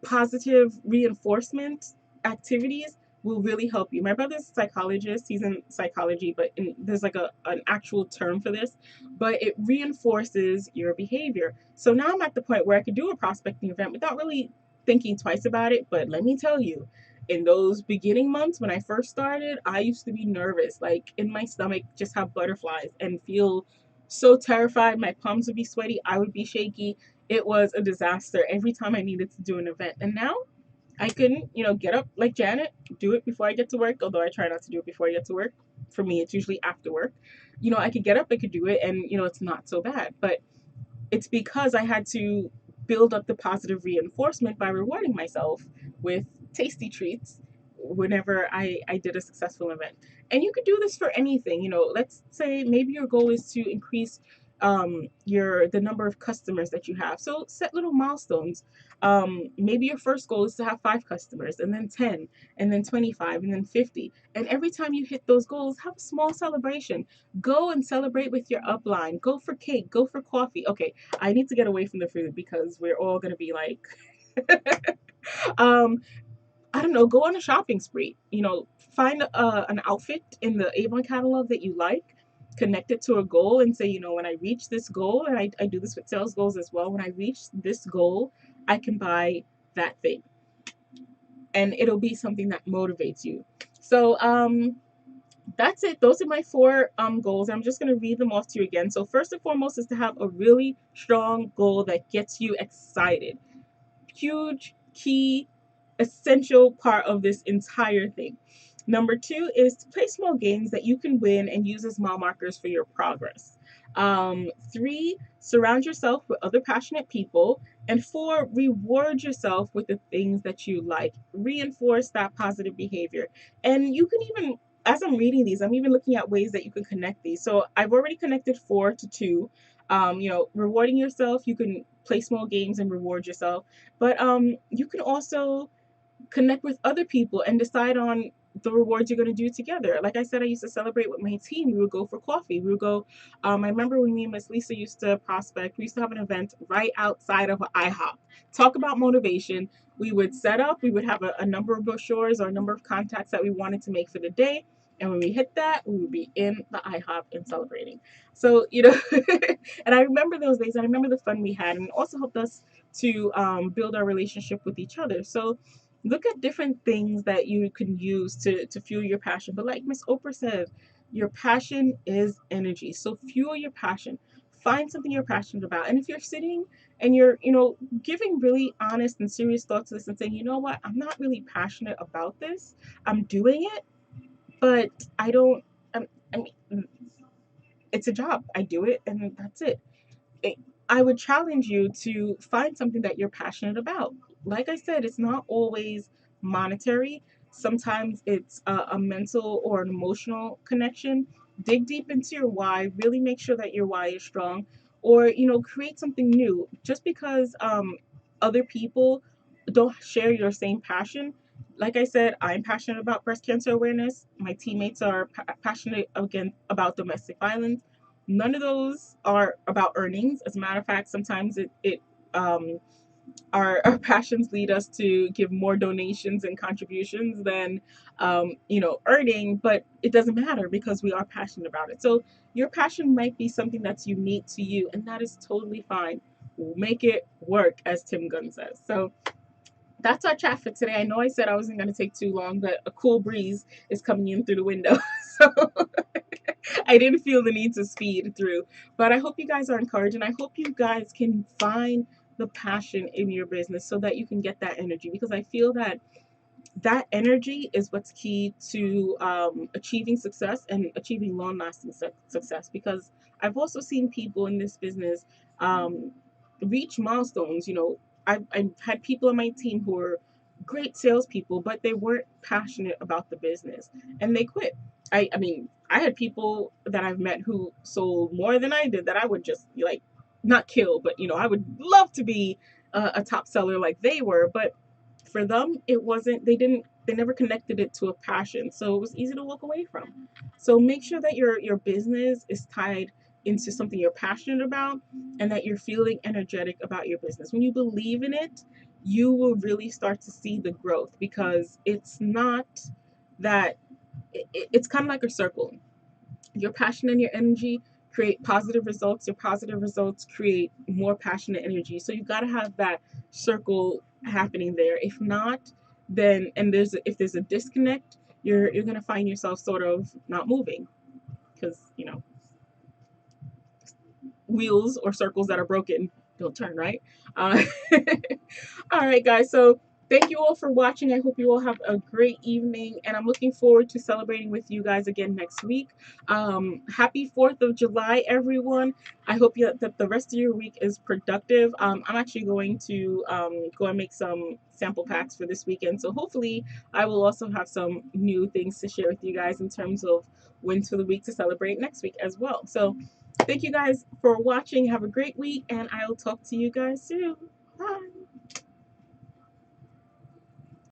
positive reinforcement activities will really help you. My brother's a psychologist, he's in psychology, but there's like an actual term for this, but it reinforces your behavior. So now I'm at the point where I could do a prospecting event without really thinking twice about it. But let me tell you, in those beginning months when I first started, I used to be nervous, like in my stomach, just have butterflies and feel so terrified. My palms would be sweaty, I would be shaky. It was a disaster every time I needed to do an event. And now I can, get up like Janet, do it before I get to work, although I try not to do it before I get to work. For me, it's usually after work. I could get up, I could do it, and, it's not so bad. But it's because I had to build up the positive reinforcement by rewarding myself with tasty treats whenever I did a successful event. And you could do this for anything. Let's say maybe your goal is to increase the number of customers that you have. So set little milestones. Maybe your first goal is to have 5 customers, and then 10, and then 25, and then 50. And every time you hit those goals, have a small celebration. Go and celebrate with your upline. Go for cake. Go for coffee. Okay, I need to get away from the food because we're all gonna be like, um, I don't know. Go on a shopping spree. Find an outfit in the Avon catalog that you like. Connect it to a goal and say, when I reach this goal, and I do this with sales goals as well. When I reach this goal, I can buy that thing, and it'll be something that motivates you. So that's it. Those are my 4 goals. I'm just going to read them off to you again. So first and foremost is to have a really strong goal that gets you excited. Huge, key, essential part of this entire thing. Number 2 is to play small games that you can win and use as mile markers for your progress. 3, surround yourself with other passionate people. And 4, reward yourself with the things that you like. Reinforce that positive behavior. And you can even, as I'm reading these, I'm even looking at ways that you can connect these. So I've already connected 4 to 2. Rewarding yourself, you can play small games and reward yourself. But you can also connect with other people and decide on the rewards you're going to do together. Like I said, I used to celebrate with my team. We would go for coffee. We would go. I remember when me and Miss Lisa used to prospect, we used to have an event right outside of an IHOP. Talk about motivation. We would set up, we would have a number of brochures or a number of contacts that we wanted to make for the day. And when we hit that, we would be in the IHOP and celebrating. So, and I remember those days. I remember the fun we had, and it also helped us to build our relationship with each other. So look at different things that you can use to fuel your passion. But like Miss Oprah said, your passion is energy. So fuel your passion. Find something you're passionate about. And if you're sitting and you're, giving really honest and serious thoughts to this and saying, you know what, I'm not really passionate about this. I'm doing it, but I don't, I mean, it's a job. I do it and that's it. I would challenge you to find something that you're passionate about. Like I said, it's not always monetary. Sometimes it's a mental or an emotional connection. Dig deep into your why. Really make sure that your why is strong, or create something new. Just because other people don't share your same passion. Like I said, I'm passionate about breast cancer awareness. My teammates are passionate again about domestic violence. None of those are about earnings. As a matter of fact, sometimes it our passions lead us to give more donations and contributions than earning, but it doesn't matter because we are passionate about it. So your passion might be something that's unique to you, and that is totally fine. Make it work, as Tim Gunn says. So that's our chat for today. I know I said I wasn't going to take too long, but a cool breeze is coming in through the window. So I didn't feel the need to speed through. But I hope you guys are encouraged, and I hope you guys can find the passion in your business so that you can get that energy, because I feel that that energy is what's key to achieving success and achieving long-lasting success. Because I've also seen people in this business reach milestones. I've had people on my team who are great salespeople, but they weren't passionate about the business and they quit. I mean, I had people that I've met who sold more than I did that I would just like not kill, but I would love to be a top seller like they were. But for them, it wasn't, they never connected it to a passion. So it was easy to walk away from. So make sure that your business is tied into something you're passionate about and that you're feeling energetic about your business. When you believe in it, you will really start to see the growth because it's not that it's kind of like a circle. Your passion and your energy create positive results. Your positive results create more passionate energy. So you've got to have that circle happening there. If not, then and if there's a disconnect, you're gonna find yourself sort of not moving because wheels or circles that are broken don't turn, right? Uh, all right, guys. So thank you all for watching. I hope you all have a great evening, and I'm looking forward to celebrating with you guys again next week. Happy 4th of July, everyone. I hope that the rest of your week is productive. I'm actually going to go and make some sample packs for this weekend. So hopefully I will also have some new things to share with you guys in terms of wins for the week to celebrate next week as well. So thank you guys for watching. Have a great week, and I will talk to you guys soon. Bye.